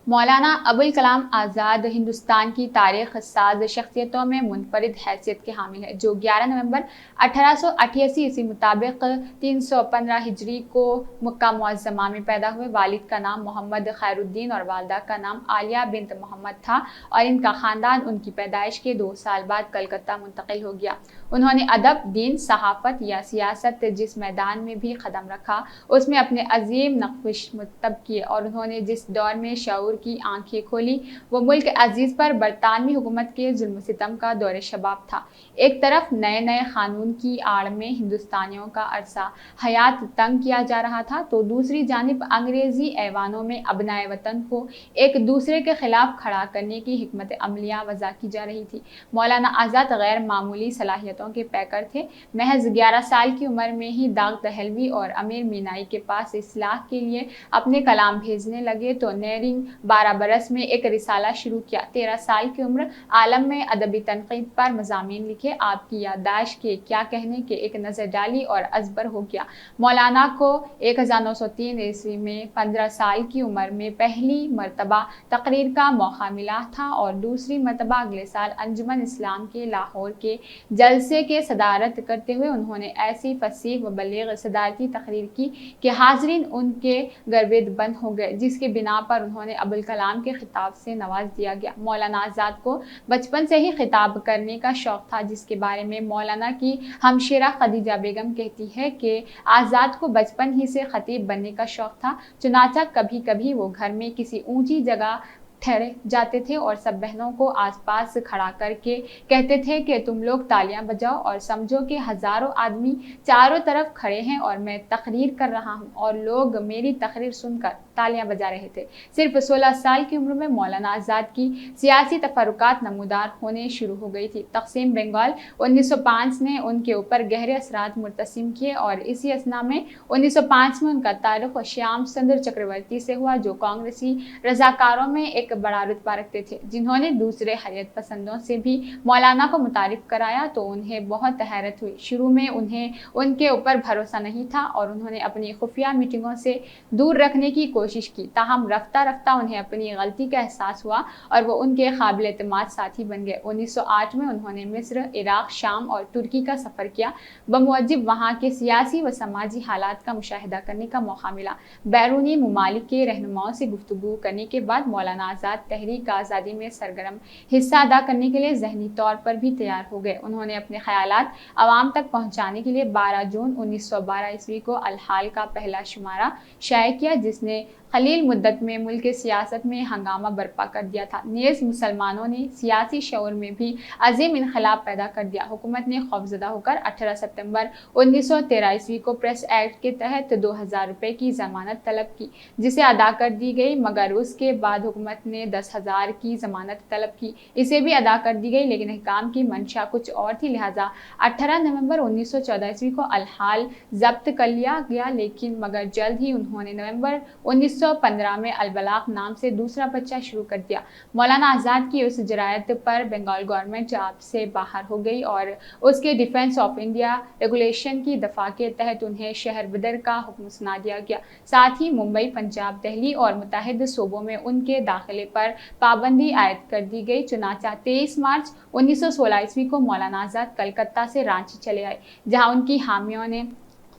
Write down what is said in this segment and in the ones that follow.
مولانا ابوالکلام آزاد ہندوستان کی تاریخ ساز شخصیتوں میں منفرد حیثیت کے حامل ہیں، جو 11 نومبر 1888 عیسوی مطابق 315 ہجری کو مکہ معظمہ میں پیدا ہوئے۔ والد کا نام محمد خیر الدین اور والدہ کا نام عالیہ بنت محمد تھا، اور ان کا خاندان ان کی پیدائش کے 2 سال بعد کلکتہ منتقل ہو گیا۔ انہوں نے ادب، دین، صحافت یا سیاست جس میدان میں بھی قدم رکھا، اس میں اپنے عظیم نقش مرتب کیے، اور انہوں نے جس دور میں شعور کی آنکھیں کھولی وہ ملک عزیز پر برطانوی حکومت کے ظلم و ستم کا دور شباب تھا۔ ایک طرف نئے قانون کی آڑ میں ہندوستانیوں کا عرصہ حیات تنگ کیا جا رہا تھا، تو دوسری جانب انگریزی ایوانوں میں ابنائے وطن کو ایک دوسرے کے خلاف کھڑا کرنے کی حکمت عملیہ وضع کی جا رہی تھی۔ مولانا آزاد غیر معمولی صلاحیتوں کے پیکر تھے۔ محض 11 سال کی عمر میں ہی داغ دہلوی اور امیر مینائی کے پاس اصلاح کے لیے اپنے کلام بھیجنے لگے تو نیرنگ 12 برس میں ایک رسالہ شروع کیا۔ 13 سال کی عمر عالم میں ادبی تنقید پر مضامین لکھے، آپ کی یادداشت کے کیا کہنے کے ایک نظر ڈالی اور ازبر ہو گیا۔ مولانا کو 1903 عیسوی میں 15 سال کی عمر میں پہلی مرتبہ تقریر کا موقع ملا تھا، اور دوسری مرتبہ اگلے سال انجمن اسلام کے لاہور کے جلسے کے صدارت کرتے ہوئے انہوں نے ایسی فصیح و بلیغ صدارتی تقریر کی کہ حاضرین ان کے گروید بند ہو گئے، جس کی بنا پر انہوں نے ابوالکلام کے خطاب سے نواز دیا گیا۔ مولانا آزاد کو بچپن سے ہی خطاب کرنے کا شوق تھا، جس کے بارے میں مولانا کی ہمشیرہ خدیجہ بیگم کہتی ہے کہ آزاد کو بچپن ہی سے خطیب بننے کا شوق تھا، چنانچہ کبھی کبھی وہ گھر میں کسی اونچی جگہ ٹھہر جاتے تھے اور سب بہنوں کو آس پاس کھڑا کر کے کہتے تھے کہ تم لوگ تالیاں بجاؤ اور سمجھو کہ ہزاروں آدمی چاروں طرف کھڑے ہیں اور میں تقریر کر رہا ہوں اور لوگ میری تقریر سن کر تالیاں بجا رہے تھے۔ صرف 16 سال کی عمر میں مولانا آزاد کی سیاسی تفرقات نمودار ہونے شروع ہو گئی تھی۔ تقسیم بنگال 1905 نے ان کے اوپر گہرے اثرات مرتسم کیے، اور اسی اثنا میں 1905 میں ان کا تعلق شیام چندر چکرورتی سے ہوا، جو کانگریسی رضاکاروں میں ایک بڑا رتبہ رکھتے تھے۔ جنہوں نے دوسرے حریت پسندوں سے بھی مولانا کو متعارف کرایا تو انہیں بہت حیرت ہوئی۔ شروع میں انہیں ان کے اوپر بھروسہ نہیں تھا اور انہوں نے اپنی خفیہ میٹنگوں سے دور رکھنے کی کوشش کی، تاہم رفتہ رفتہ انہیں اپنی غلطی کا احساس ہوا اور وہ ان کے قابل اعتماد ساتھی بن گئے۔ 1908 میں انہوں نے مصر، عراق، شام اور ترکی کا سفر کیا۔ بموجب وہاں کے سیاسی و سماجی حالات کا مشاہدہ کرنے کا موقع ملا۔ بیرونی ممالک کے رہنماؤں سے گفتگو کرنے کے بعد مولانا آزاد تحریک آزادی میں سرگرم حصہ ادا کرنے کے لیے ذہنی طور پر بھی تیار ہو گئے۔ انہوں نے اپنے خیالات عوام تک پہنچانے کے لیے 12 جون 1912 عیسوی کو الحال کا پہلا شمارہ شائع کیا، جس نے قلیل مدت میں ملک کی سیاست میں ہنگامہ برپا کر دیا تھا۔ نیز مسلمانوں نے سیاسی شعور میں بھی عظیم انقلاب پیدا کر دیا۔ حکومت نے خوفزدہ ہو کر 18 ستمبر 1913 عیسوی کو پریس ایکٹ کے تحت 2000 روپے کی ضمانت طلب کی، جسے ادا کر دی گئی، مگر اس کے بعد حکومت نے 10,000 کی ضمانت طلب کی، اسے بھی ادا کر دی گئی، لیکن حکام کی منشا کچھ اور تھی، لہذا 18 نومبر 1914 عیسوی کو الحال ضبط کر لیا گیا، لیکن مگر جلد ہی انہوں نے نومبر 1915 میں البلاغ نام سے دوسرا پرچہ شروع کر دیا۔ مولانا آزاد کی اس جرأت پر بنگال گورنمنٹ آپ سے باہر ہو گئی اور اس کے ڈیفنس آف انڈیا ریگولیشن کی دفعہ کے تحت انہیں شہر بدر کا حکم سنا دیا گیا۔ ساتھ ہی ممبئی، پنجاب، دہلی اور متحدہ صوبوں میں ان کے داخلے پر پابندی عائد کر دی گئی۔ چنانچہ 23 مارچ 1916 عیسوی کو مولانا آزاد کلکتہ سے رانچی چلے آئے، جہاں ان کی حامیوں نے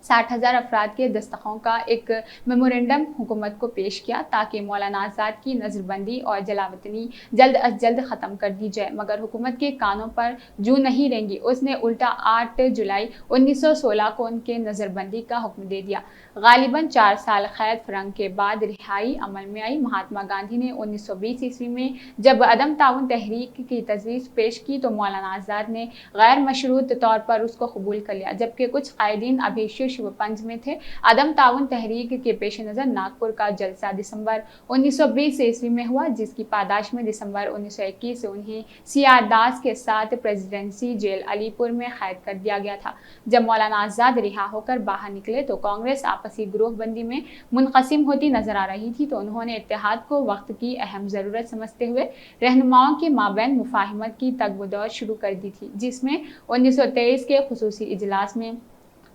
60,000 افراد کے دستخطوں کا ایک میمورنڈم حکومت کو پیش کیا تاکہ مولانا آزاد کی نظر بندی اور جلاوطنی جلد از جلد ختم کر دی جائے، مگر حکومت کے کانوں پر جوں نہیں رینگی۔ اس نے الٹا 8 جولائی 1916 کو ان کے نظر بندی کا حکم دے دیا۔ غالباً 4 سال قید فرنگ کے بعد رہائی عمل میں آئی۔ مہاتما گاندھی نے 1920 عیسوی میں جب عدم تعاون تحریک کی تجویز پیش کی تو مولانا آزاد نے غیر مشروط طور پر اس کو قبول کر لیا، جبکہ کچھ قائدین ابھی شو پنج میں تھے۔ عدم تعاون تحریک کے پیش نظر ناگپور کا جلسہ دسمبر 1920 عیسوی میں ہوا، جس کی پاداش میں دسمبر 1921 سے انہیں سی آر داس کے ساتھ پریزیڈنسی جیل علی پور میں قید کر دیا گیا تھا۔ جب مولانا آزاد رہا ہو کر باہر نکلے تو کانگریس آپسی گروہ بندی میں منقسم ہوتی نظر آ رہی تھی، تو انہوں نے اتحاد کو وقت کی اہم ضرورت سمجھتے ہوئے رہنماؤں کے مابین مفاہمت کی تگ و دو شروع کر دی تھی، جس میں 1923 کے خصوصی اجلاس میں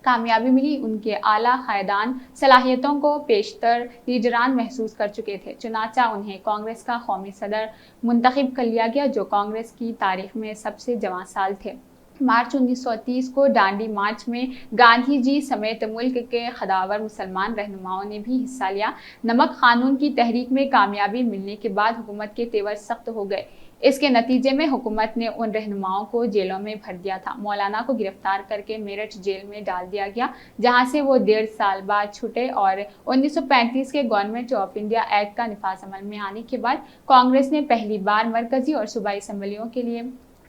کامیابی ملی، ان کے اعلیٰ قائدانہ صلاحیتوں کو بیشتر لیڈران محسوس کر چکے تھے، چنانچہ انہیں کانگریس کا قومی صدر منتخب کر لیا گیا، جو کانگریس کی تاریخ میں سب سے جوان سال تھے۔ مارچ 1930 کو ڈانڈی مارچ میں گاندھی جی سمیت ملک کے قداور مسلمان رہنماؤں نے بھی حصہ لیا۔ نمک قانون کی تحریک میں کامیابی ملنے کے بعد حکومت کے تیور سخت ہو گئے۔ اس کے نتیجے میں حکومت نے ان رہنماؤں کو جیلوں میں بھر دیا تھا۔ مولانا کو گرفتار کرکے میرٹھ جیل میں ڈال دیا گیا، جہاں سے وہ 1.5 سال بعد چھوٹے، اور 1935 کے گورنمنٹ آف انڈیا ایکٹ کا نفاذ عمل میں آنے کے بعد کانگریس نے پہلی بار مرکزی اور صوبائی اسمبلیوں کے لیے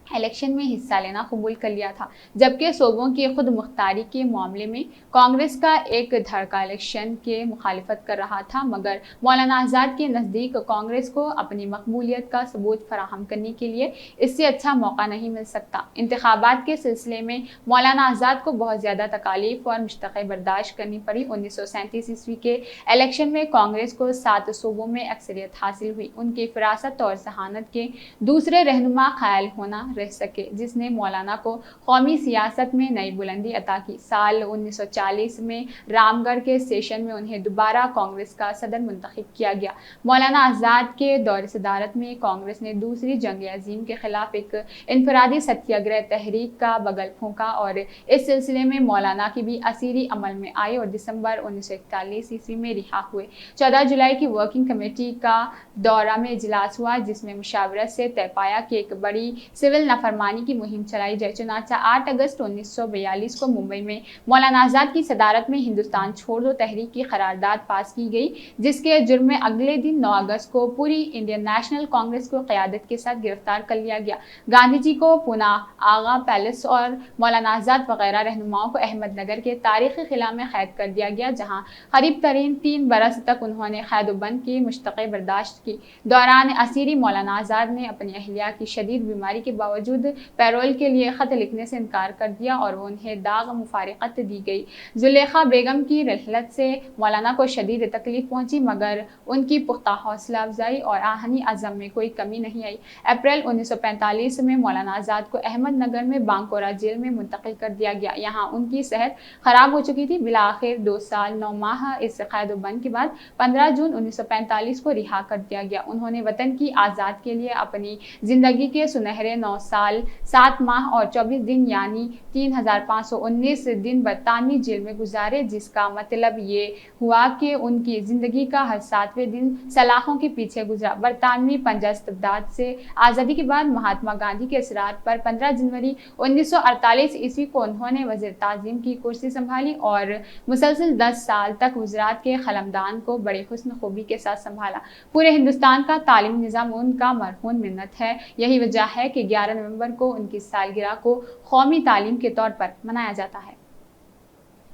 الیکشن میں حصہ لینا قبول کر لیا تھا، جبکہ صوبوں کی خود مختاری کے معاملے میں کانگریس کا ایک دھڑکا الیکشن کے مخالفت کر رہا تھا، مگر مولانا آزاد کے نزدیک کانگریس کو اپنی مقبولیت کا ثبوت فراہم کرنے کے لیے اس سے اچھا موقع نہیں مل سکتا۔ انتخابات کے سلسلے میں مولانا آزاد کو بہت زیادہ تکالیف اور مشقتیں برداشت کرنی پڑی۔ 1937 کے الیکشن میں کانگریس کو 7 صوبوں میں اکثریت حاصل ہوئی۔ ان کی فراست اور ذہانت کے دوسرے رہنما قائل ہونا رہ سکے، جس نے مولانا کو قومی سیاست میں نئی بلندی عطا کی۔ سال 1940 میں رام گڑھ کے سیشن میں انہیں دوبارہ کانگریس کا صدر منتخب کیا گیا۔ مولانا آزاد کے دور صدارت میں کانگریس نے دوسری جنگ عظیم کے خلاف ایک انفرادی ستیہ گرہ تحریک کا بگل پھونکا، اور اس سلسلے میں مولانا کی بھی اسیری عمل میں آئی اور دسمبر 1941 میں رہا ہوئے۔ 14 جولائی کی ورکنگ کمیٹی کا دورہ میں اجلاس ہوا، جس میں مشاورت سے طے پایا کہ ایک بڑی سول نافرمانی کی مہم چلائی جائے۔ چنانچہ 8 اگست 1942 کو ممبئی میں مولانا آزاد کی صدارت میں ہندوستان چھوڑ دو تحریک کی قرارداد پاس کی گئی، جس کے جرم میں اگلے دن 9 اگست کو پوری انڈین نیشنل کانگریس کو قیادت کے ساتھ گرفتار کر لیا گیا۔ گاندھی جی کو پونا آغا پیلس اور مولانا آزاد وغیرہ رہنماؤں کو احمد نگر کے تاریخی قلعہ میں قید کر دیا گیا، جہاں قریب ترین 3 برس تک انہوں نے قید و بند کی مشقتیں برداشت کی۔ دوران اسیری مولانا آزاد نے اپنی اہلیہ کی شدید بیماری کے باوجود پیرول کے لیے خط لکھنے سے انکار کر دیا اور انہیں داغ مفارقت دی گئی۔ زلیخا بیگم کی رحلت سے مولانا کو شدید تکلیف پہنچی، مگر ان کی پختہ حوصلہ افزائی اور آہنی عزم میں کوئی کمی نہیں آئی۔ اپریل 1945 میں مولانا آزاد کو احمد نگر میں بانکورا جیل میں منتقل کر دیا گیا۔ یہاں ان کی صحت خراب ہو چکی تھی۔ بالآخر 2 سال 9 ماہ اس قید و بند کے بعد 15 جون 1945 کو رہا کر دیا گیا۔ انہوں نے وطن کی آزاد کے لیے اپنی زندگی کے سنہرے 9 سال 7 ماہ اور 24 دن یعنی 3519 دن برطانوی جیل میں گزارے، جس کا مطلب یہ ہوا کہ ان کی زندگی کا ہر 7واں دن سلاخوں کے پیچھے گزرا۔ برطانوی پنجہ استبداد سے آزادی کے بعد مہاتما گاندھی کے اصرار پر 15 جنوری 1948 کو انہوں نے وزیر تعظیم کی کرسی سنبھالی اور مسلسل 10 سال تک وزارت کے قلمدان کو بڑی حسن خوبی کے ساتھ سنبھالا۔ پورے ہندوستان کا تعلیمی نظام ان کا مرہون منت ہے۔ یہی وجہ ہے کہ 11 نومبر کو ان کی سالگرہ کو قومی تعلیم کے طور پر منایا جاتا ہے۔